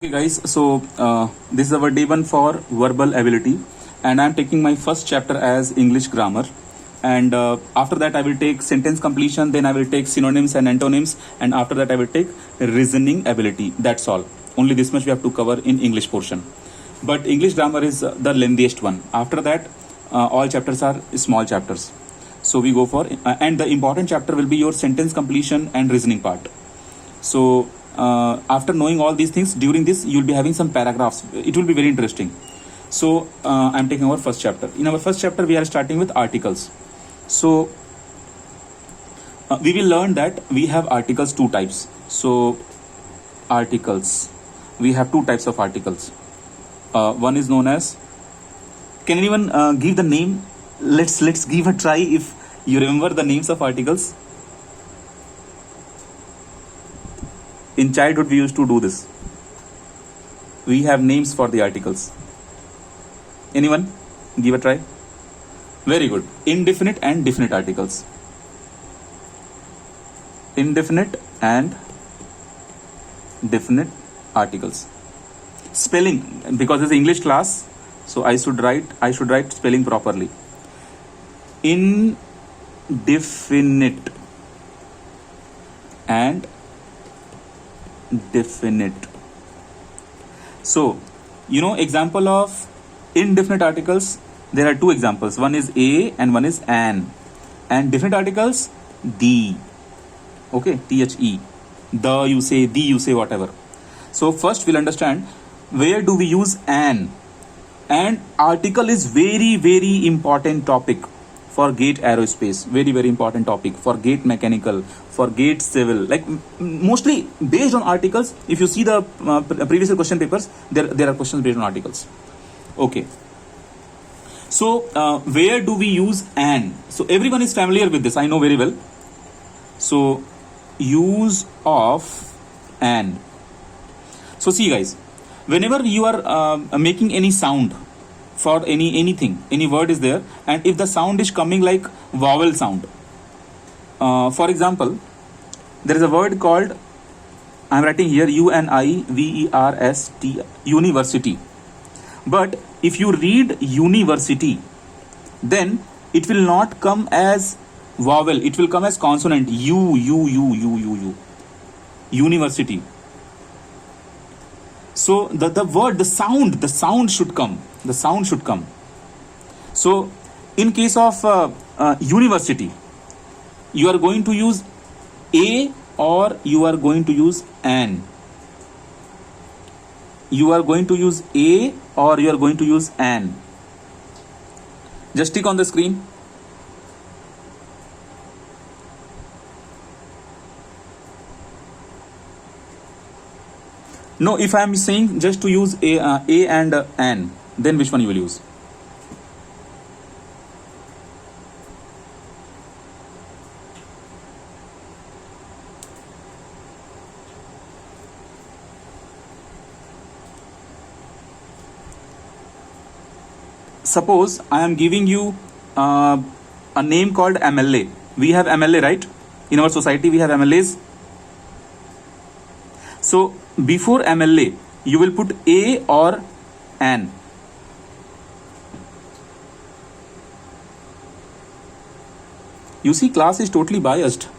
Okay guys, so this is our day one for verbal ability, and I'm taking my first chapter as English grammar, and after that I will take sentence completion, then I will take synonyms and antonyms, and after that I will take reasoning ability. That's all. Only this much we have to cover in English portion. But English grammar is the lengthiest one. After that, all chapters are small chapters. So we go for, and the important chapter will be your sentence completion and reasoning part. So after knowing all these things, during this you'll be having some paragraphs. It will be very interesting. So I'm taking our first chapter. In our first chapter we are starting with articles. So we will learn that we have articles two types. So articles, we have two types of articles. One is known as, can anyone give the name? Let's give a try if you remember the names of articles. In childhood, we used to do this. We have names for the articles. Anyone? Give a try. Very good. Indefinite and definite articles. Indefinite and definite articles. Spelling, because it's English class, so I should write spelling properly. Indefinite and definite. So example of indefinite articles, there are two examples. One is a and one is an. And definite articles, the. Okay, the, the you say, the you say, whatever. So first we'll understand where do we use an. And article is very important topic for gate aerospace, very important topic for gate mechanical, for gate civil, like mostly based on articles. If you see the previous question papers, there are questions based on articles. Okay, so where do we use an? So everyone is familiar with this, I know very well. So use of an. So see guys, whenever you are making any sound for anything, any word is there, and if the sound is coming like vowel sound, for example, there is a word called, I'm writing here UNIVERST, university. But if you read university, then it will not come as vowel, it will come as consonant, U, university. So the word, the sound should come. The sound should come. So in case of university, you are going to use a or you are going to use an. You are going to use a or you are going to use an. Just tick on the screen. No, if I am saying just to use a and an, then which one you will use? Suppose I am giving you a name called MLA. We have MLA, right? In our society, we have MLAs. So before MLA, you will put a or an. You see, class is totally biased.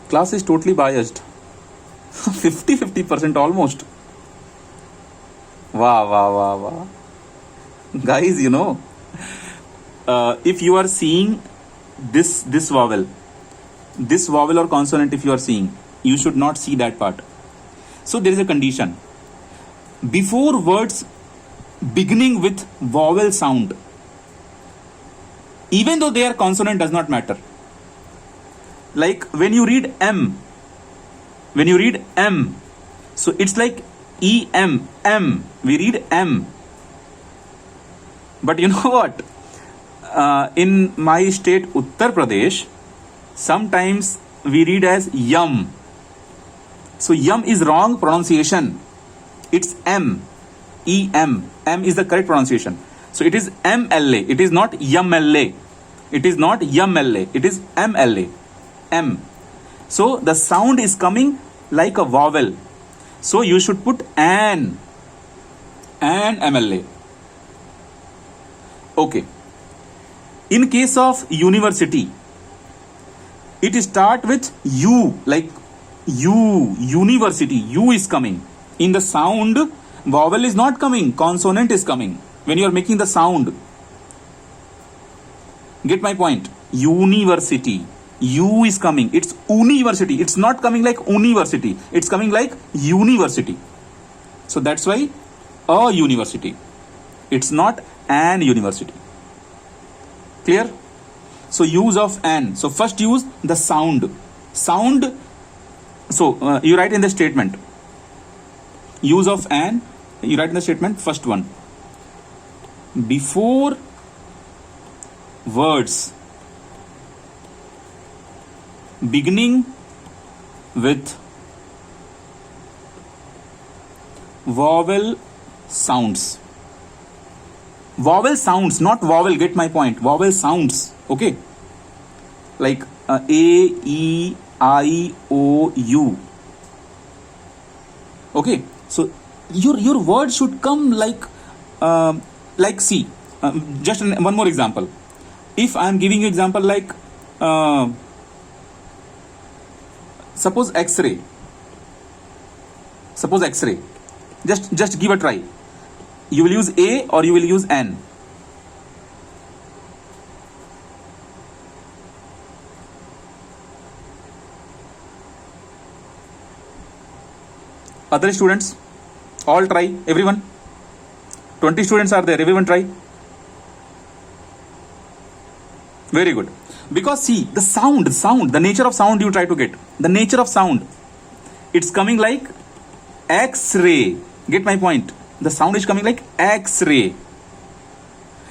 Class is totally biased. 50% almost. Wow. Guys, if you are seeing this vowel or consonant, if you are seeing, you should not see that part. So there is a condition. Before words beginning with vowel sound, even though they are consonant, does not matter. Like when you read M, so it's like E-M, M. We read M. But you know what? In my state, Uttar Pradesh, sometimes we read as yum. So yum is wrong pronunciation. It's M, E-M. M is the correct pronunciation. So it is MLA. It is not YMLA. It is not YMLA. It is MLA. M. So the sound is coming like a vowel. So you should put an MLA. Okay. In case of university, it start with U, like U, university. U is coming. In the sound, vowel is not coming, consonant is coming. When you are making the sound, get my point? University. U is coming. It's university. It's not coming like university. It's coming like university. So that's why a university. It's not an university. Clear? So use of an. So first use the sound. Sound. So you write in the statement. Use of an. You write in the statement. First one. Before words beginning with vowel sounds. Vowel sounds, not vowel, get my point. Vowel sounds, okay? Like A, E, I, O, U. Okay, so your word should come like C. Just one more example. If I am giving you example like suppose X-ray. Suppose X-ray. Just give a try. You will use A or you will use N. Other students, all try. Everyone. 20 students are there. Everyone try. Very good. Because see, the sound, the nature of sound you try to get. The nature of sound. It's coming like X-ray. Get my point? The sound is coming like X-ray.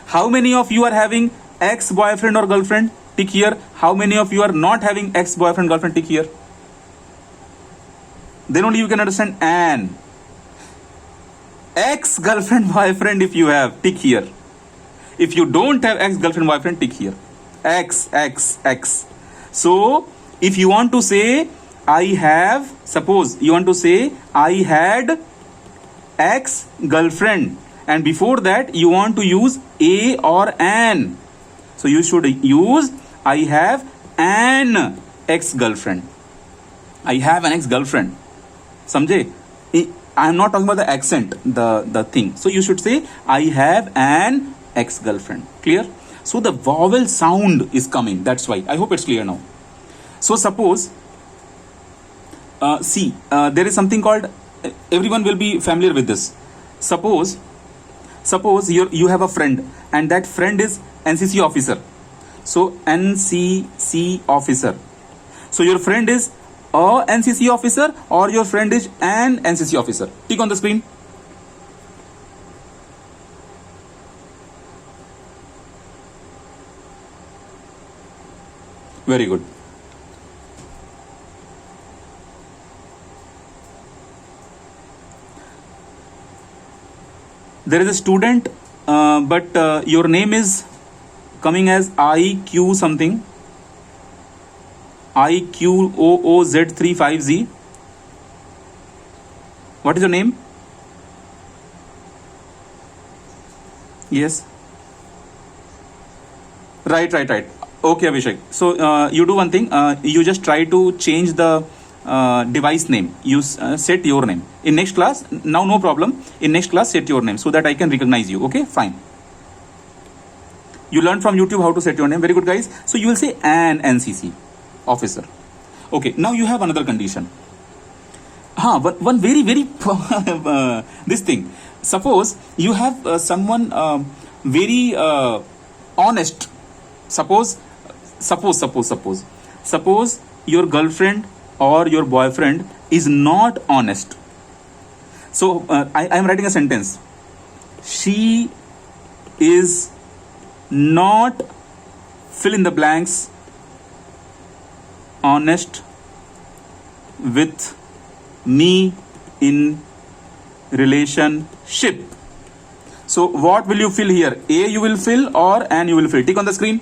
How many of you are having ex-boyfriend or girlfriend? Tick here. How many of you are not having ex-boyfriend, girlfriend? Tick here. Then only you can understand an. Ex-girlfriend, boyfriend if you have, tick here. If you don't have ex-girlfriend, boyfriend, tick here. X. So, if you want to say, I have, suppose you want to say, I had ex-girlfriend. And before that, you want to use a or an. So, you should use, I have an ex-girlfriend. I have an ex-girlfriend. Samjhe? I am not talking about the accent, the thing. So, you should say, I have an ex-girlfriend. Clear? So the vowel sound is coming. That's why. I hope it's clear now. So suppose, see, there is something called, everyone will be familiar with this. Suppose you have a friend and that friend is NCC officer. So NCC officer. So your friend is a NCC officer or your friend is an NCC officer. Tick on the screen. Very good. There is a student, but your name is coming as IQ something. IQOOZ35Z. What is your name? Yes. Right. Okay, Abhishek. So you do one thing. You just try to change the device name. You set your name. In next class, now no problem. In next class, set your name so that I can recognize you. Okay, fine. You learned from YouTube how to set your name. Very good, guys. So you will say an NCC officer. Okay, now you have another condition. One very this thing. Suppose you have someone very honest. Suppose your girlfriend or your boyfriend is not honest. So I am writing a sentence. She is not, fill in the blanks, honest with me in relationship. So what will you fill here? A you will fill or an you will fill? Tick on the screen.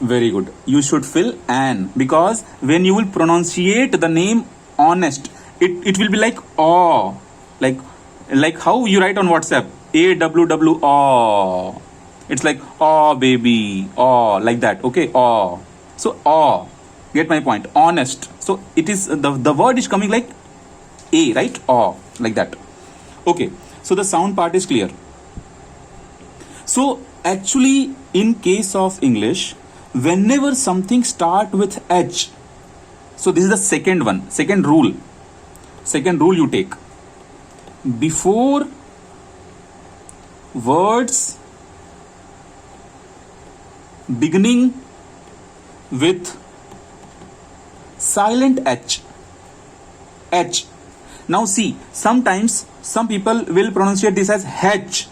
Very good. You should fill an, because when you will pronunciate the name honest, it will be like aw, like how you write on WhatsApp, AWW. It's like aw baby, aw, like that. Okay, aw. So aw. Get my point? Honest. So it is the word is coming like a, right? Aw, like that. Okay. So the sound part is clear. So actually, in case of English, whenever something start with H, so this is the second one, second rule you take. Before words beginning with silent H. Now see, sometimes some people will pronunciate this as H.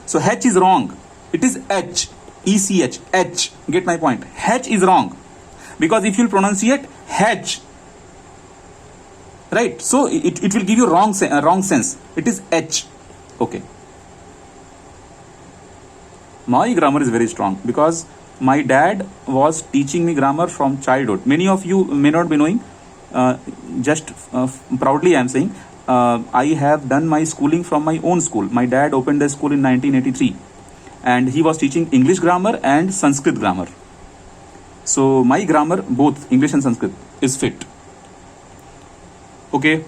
So H is wrong. It is H. ECH. H. Get my point? H is wrong. Because if you pronunciate H, right? So it will give you wrong sense. It is H. Okay. My grammar is very strong because my dad was teaching me grammar from childhood. Many of you may not be knowing. Just proudly I am saying, I have done my schooling from my own school. My dad opened the school in 1983 and he was teaching English grammar and Sanskrit grammar. So my grammar, both English and Sanskrit, is fit. Okay.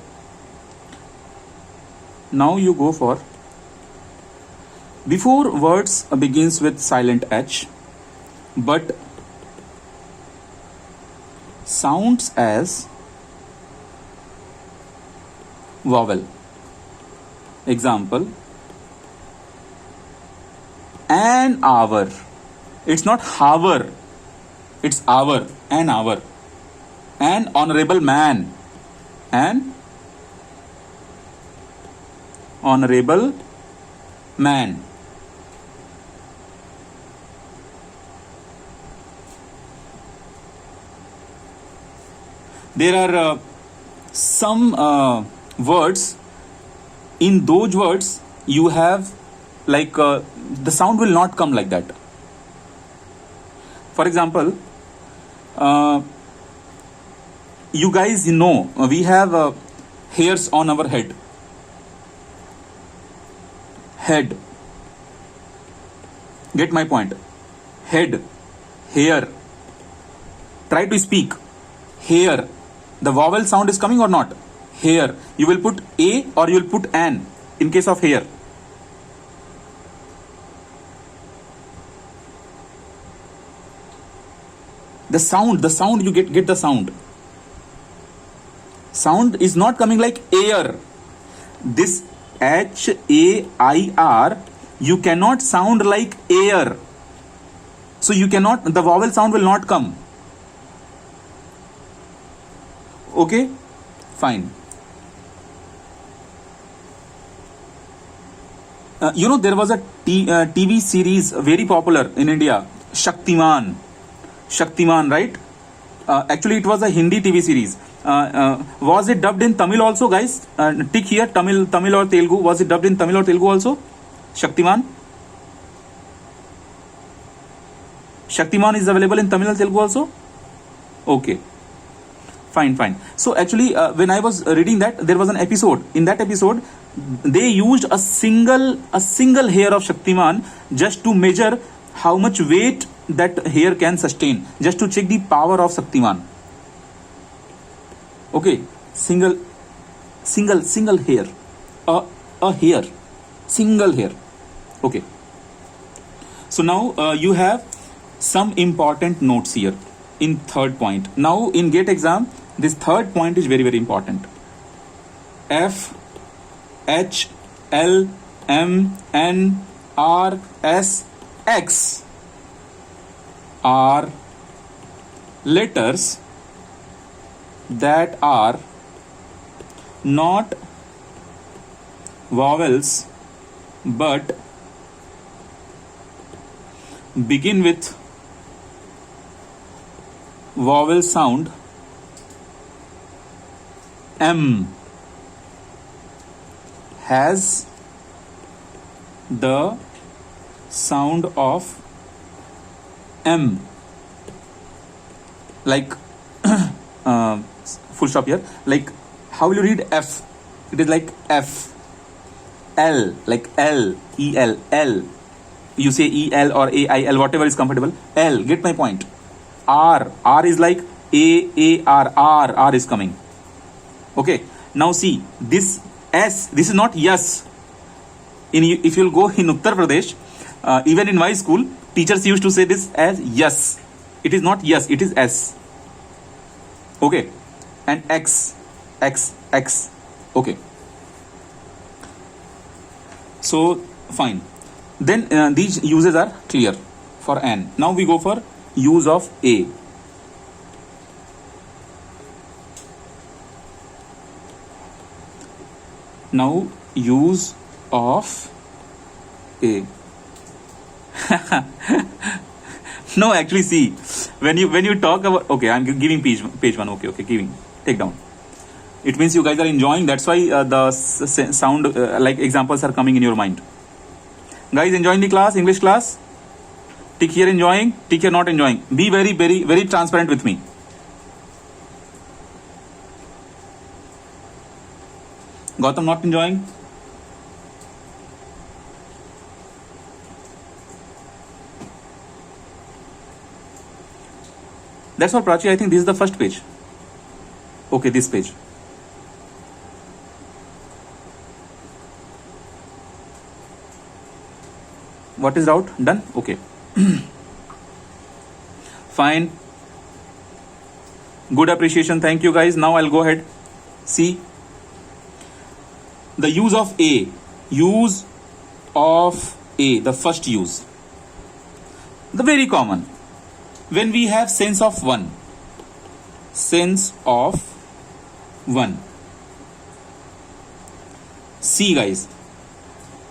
Now you go for, before words begins with silent H but sounds as vowel. Example, an hour. It's not hour, it's hour. An hour. An honorable man. An honorable man. There are some words. In those words you have like the sound will not come like that. For example, you guys know we have hairs on our head. Get my point? Head, hair. Try to speak. Hair. The vowel sound is coming or not? Hair. You will put a or you will put an in case of hair. The sound you get the sound. Sound is not coming like air. This HAIR, you cannot sound like air. So you cannot, the vowel sound will not come. Okay, fine. You know, there was a TV series very popular in India, Shaktiman, right? Actually, it was a Hindi TV series. Was it dubbed in Tamil also, guys? Tick here, Tamil or Telugu. Was it dubbed in Tamil or Telugu also? Shaktiman. Shaktiman is available in Tamil and Telugu also? Okay. Fine. So actually, when I was reading that, there was an episode. In that episode, they used a single hair of Shaktiman just to measure how much weight that hair can sustain, just to check the power of Shaktiman. Okay, single hair, a hair, single hair. Okay. So now you have some important notes here in third point. Now in GATE exam, this third point is very, very important. F, H, L, M, N, R, S, X are letters that are not vowels but begin with vowel sound M has the sound of M. Like full stop here. Like how will you read F? It is like F. L, like L, E L, L. You say E L or A I L, whatever is comfortable. L, get my point. R, R is like A R, R, R is coming. Okay. Now see this S. This is not yes. If you'll go in Uttar Pradesh, even in my school, teachers used to say this as yes. It is not yes. It is S. Okay. And X, X, X. Okay. So fine. Then these uses are clear for N. Now we go for use of A. Now use of A. No, actually, see, when you talk about, okay, I'm giving page one. Okay, giving, take down. It means you guys are enjoying. That's why the sound like examples are coming in your mind. Guys, enjoying the class, English class? Tick here enjoying, tick here not enjoying. Be very, very, very transparent with me. Gautam not enjoying? That's all, Prachi. I think this is the first page. Okay, this page. What is doubt? Done? Okay. Fine. Good appreciation. Thank you, guys. Now I'll go ahead. See. The use of A. Use of A. The first use. The very common. When we have sense of one. Sense of one. See, guys.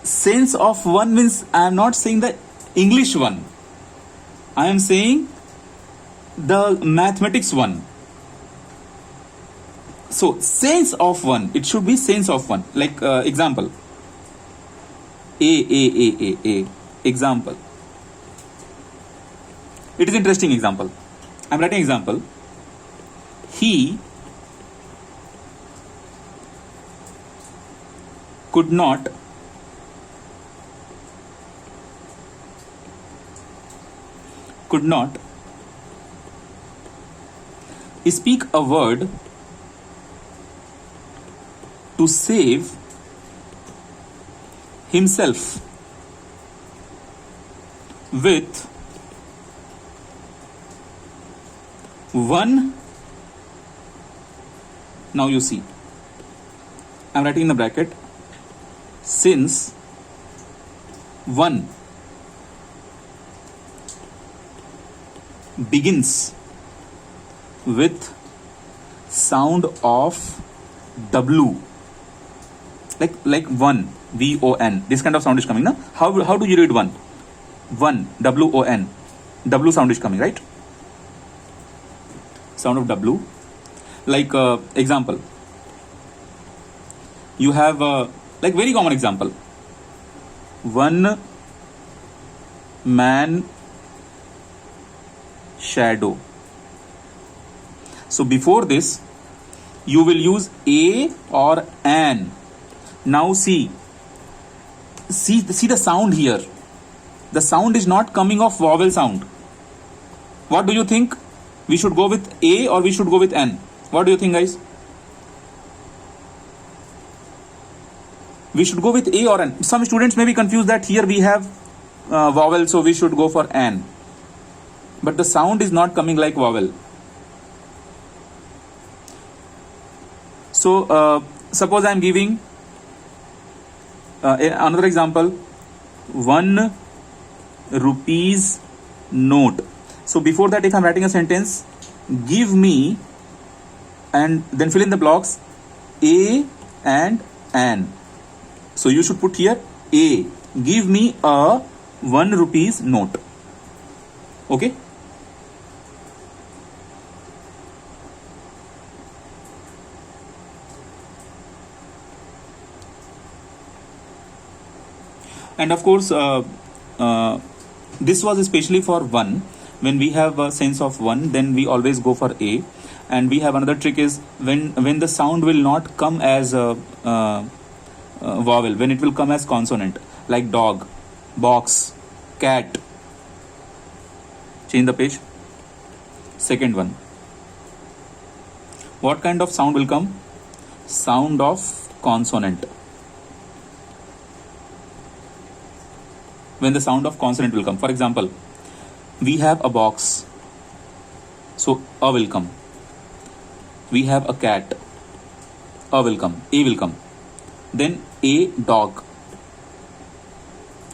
Sense of one means I am not saying the English one. I am saying the mathematics one. So sense of one, it should be sense of one. Like example. A. Example. It is interesting example. I am writing example. He could not speak a word to save himself with one. Now you see, I am writing in the bracket, since one begins with sound of W, like one, VON. This kind of sound is coming now. How do you read one? One, WON. W sound is coming, right? Sound of W. Like example. You have like very common example. One man shadow. So before this, you will use A or an. Now see the sound here. The sound is not coming of vowel sound. What do you think? We should go with A or we should go with N? What do you think, guys? We should go with A or N. Some students may be confused that here we have vowel, so we should go for N. But the sound is not coming like vowel. So suppose I am giving another example. 1 rupees note. So before that, if I am writing a sentence, give me, and then fill in the blocks A and N. So you should put here A. Give me a 1 rupees note. Okay. And of course, this was especially for one. When we have a sense of one, then we always go for A. And we have another trick is when the sound will not come as a vowel, when it will come as consonant, like dog, box, cat. Change the page. Second one. What kind of sound will come? Sound of consonant. When the sound of consonant will come. For example, we have a box, so A will come. We have a cat, A will come, A will come. Then A, dog.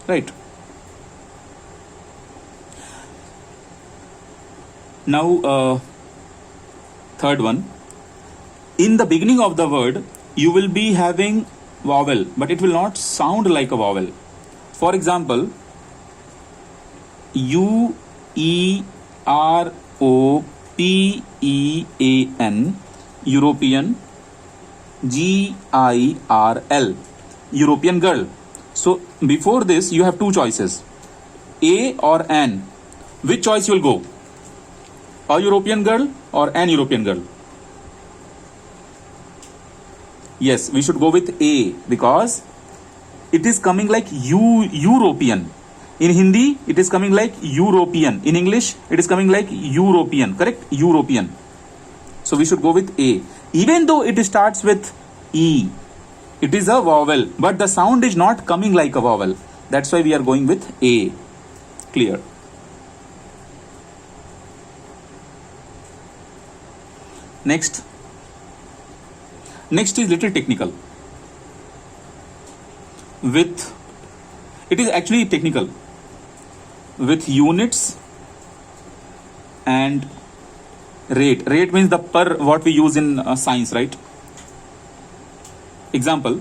Right. Now, third one. In the beginning of the word, you will be having vowel, but it will not sound like a vowel. For example, U, E, R, O, P, E, A, N, European. G, I, R, L, European girl. So before this, you have two choices, A or an. Which choice you will go? A European girl or an European girl? Yes, we should go with A, because it is coming like European. In Hindi, it is coming like European. In English, it is coming like European. Correct? European. So we should go with A. Even though it starts with E, it is a vowel, but the sound is not coming like a vowel. That's why we are going with A. Clear? Next is little technical. It is actually technical. With units and rate. Rate means the per, what we use in science, right? Example,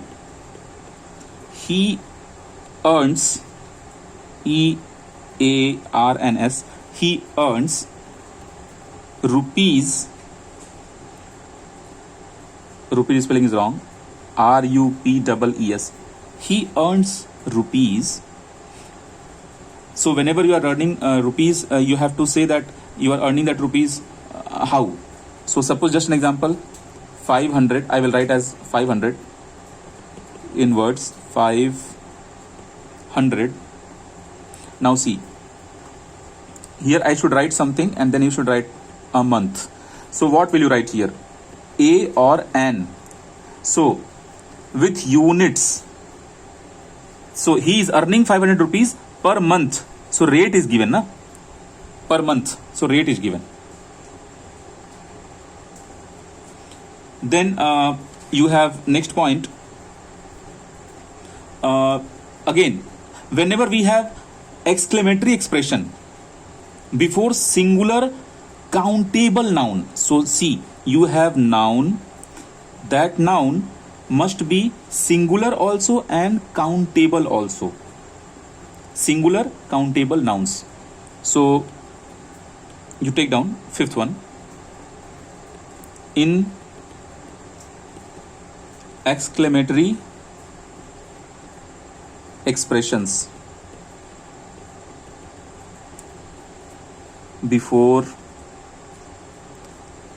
he earns, EARNS, he earns rupees. Rupees spelling is wrong. RUPEES. He earns rupees. So whenever you are earning rupees, you have to say that you are earning that rupees. How? So suppose, just an example, 500. I will write as 500 in words. 500. Now see, here I should write something, and then you should write a month. So what will you write here? A or an? So with units, so he is earning 500 rupees per month. So rate is given, na? Per month. So rate is given. Then you have next point. Again, whenever we have exclamatory expression before singular countable noun. So see, you have noun. That noun must be singular also and countable also. Singular, countable nouns. So you take down fifth one. In exclamatory expressions before,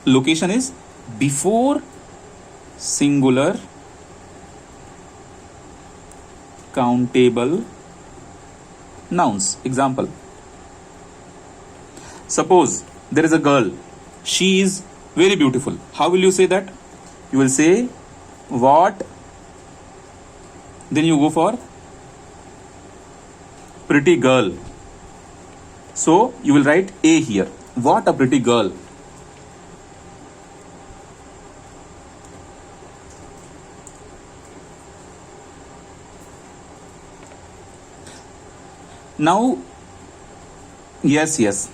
location is before singular countable nouns. Example, suppose there is a girl, she is very beautiful. How will you say that? You will say what, then you go for pretty girl. So you will write A here. What a pretty girl. Now, yes.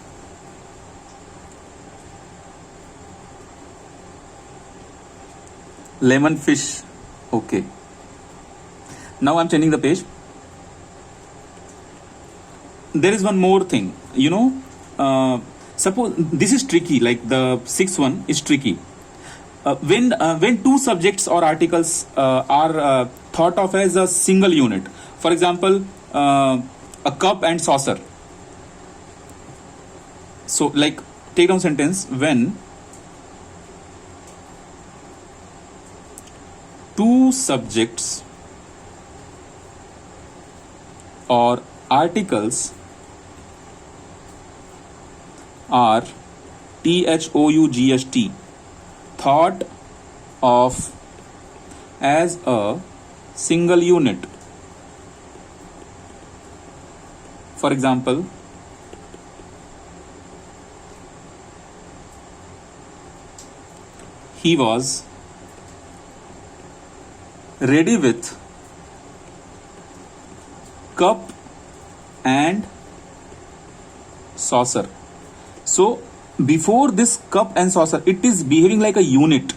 Lemon fish. Okay. Now I'm changing the page. There is one more thing. Suppose this is tricky. Like the sixth one is tricky. When two subjects or articles are thought of as a single unit. For example, a cup and saucer. So like, take down sentence, when two subjects or articles are THOUGHT thought of as a single unit. For example, he was ready with cup and saucer. So before this cup and saucer, it is behaving like a unit.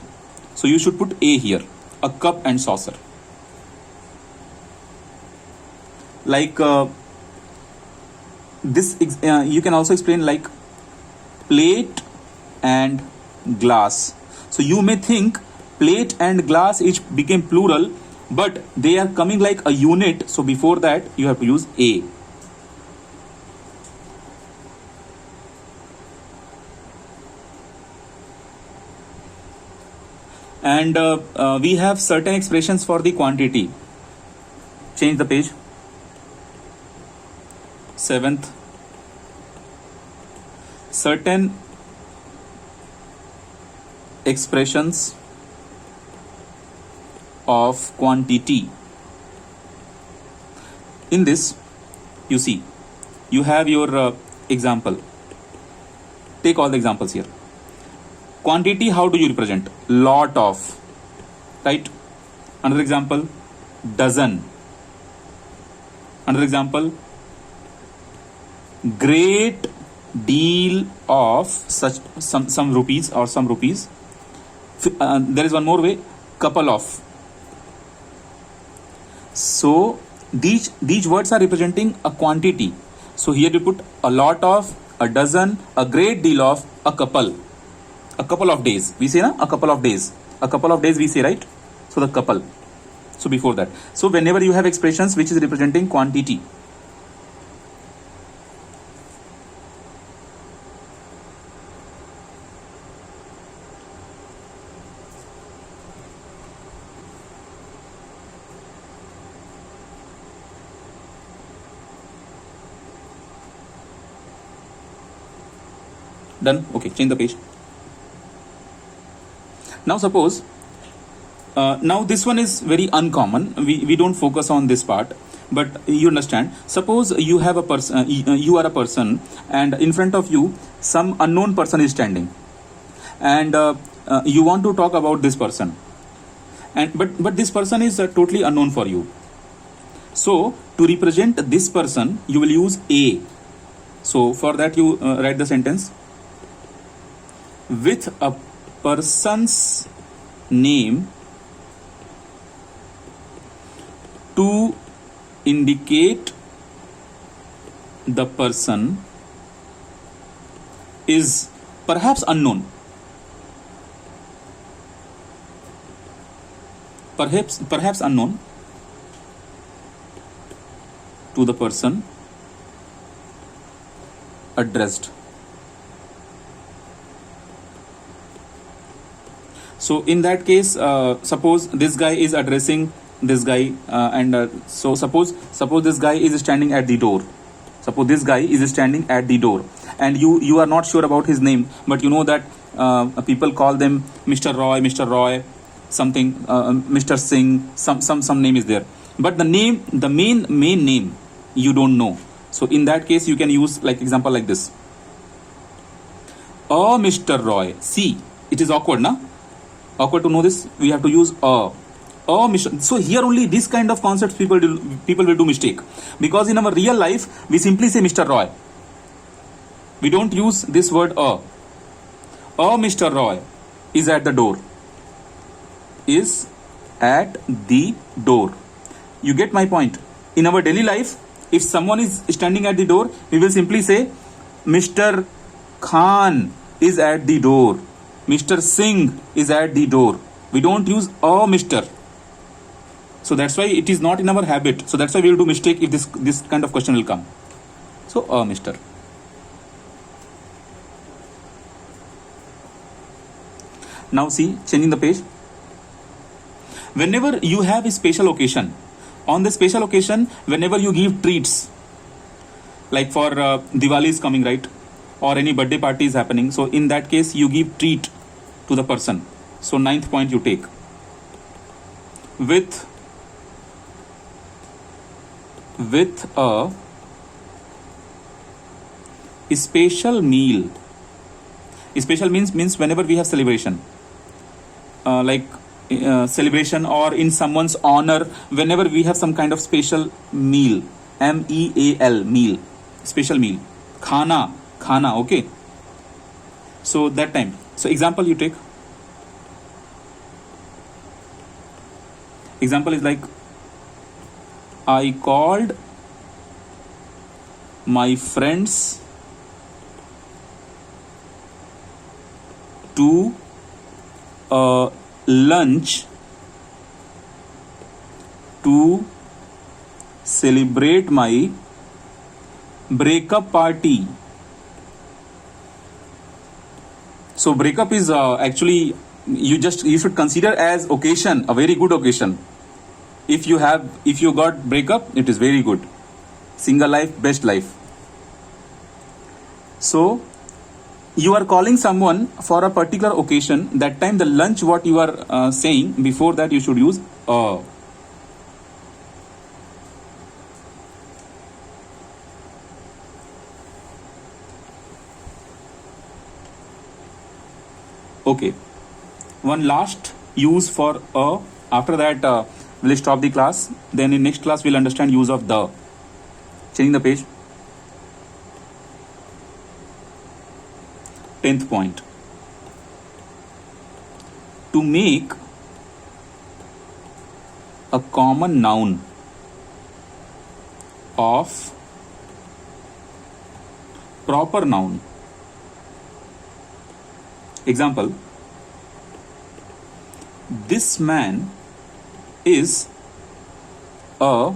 So you should put A here, a cup and saucer. Like this, you can also explain like plate and glass. So you may think plate and glass each became plural, but they are coming like a unit. So before that, you have to use A. And we have certain expressions for the quantity. Change the page. 7th. Certain expressions of quantity. In this, you see, you have your example. Take all the examples here. Quantity, how do you represent? Lot of, right? Another example, dozen. Another example, great deal of such some rupees or some rupees. There is one more way, couple of. So these words are representing a quantity. So here you put a lot of, a dozen, a great deal of, a couple of days. We say na, a couple of days we say, right? So the couple. So before that, so whenever you have expressions which is representing quantity, done. Okay, change the page. Now suppose, now this one is very uncommon. We don't focus on this part, but you understand. Suppose you have a person, you are a person, and in front of you some unknown person is standing, and you want to talk about this person, and but this person is totally unknown for you. So to represent this person, you will use A. So for that, you write the sentence, with a person's name to indicate the person is perhaps unknown. Perhaps unknown to the person addressed. So in that case, suppose this guy is addressing this guy, so suppose this guy is standing at the door. Suppose this guy is standing at the door, and you are not sure about his name, but you know that people call them Mr. Roy, something, Mr. Singh, some name is there, but the main name you don't know. So in that case, you can use like example like this. Oh, Mr. Roy. See, it is awkward, na? Awkward to know this. We have to use oh, Mr. So here only this kind of concepts people will do mistake, because in our real life we simply say Mr. Roy. We don't use this word oh. Oh, Mr. Roy is at the door. Is at the door. You get my point? In our daily life, if someone is standing at the door, we will simply say Mr. Khan is at the door. Mr. Singh is at the door. We don't use oh, Mr. So that's why it is not in our habit. So that's why we will do mistake if this kind of question will come. So Mr. Now see, changing the page. Whenever you have a special occasion, on the special occasion, whenever you give treats, like for Diwali is coming, right? Or any birthday party is happening. So in that case, you give treat to the person. So 9th point you take. With a special meal. Special means whenever we have celebration, celebration or in someone's honor, whenever we have some kind of special meal, meal, meal, special meal, khana, okay. So that time, so example you take. Example is like, I called my friends to lunch to celebrate my breakup party. So breakup is actually you should consider as occasion, a very good occasion. If you got breakup, it is very good. Single life, best life. So you are calling someone for a particular occasion. That time the lunch what you are saying, before that you should use okay. One last use for a. After that we'll stop the class. Then in next class we'll understand use of the. Changing the page. 10th point. To make a common noun of proper noun. Example, this man is a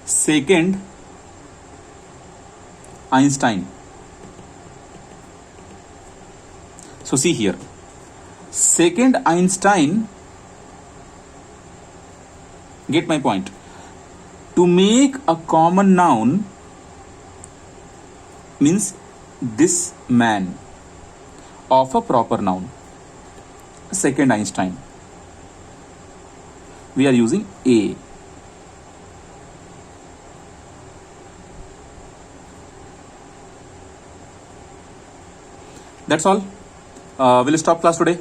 second Einstein. So see here, second Einstein, get my point. To make a common noun means this man of a proper noun, second Einstein. We are using a. That's all. We'll stop class today.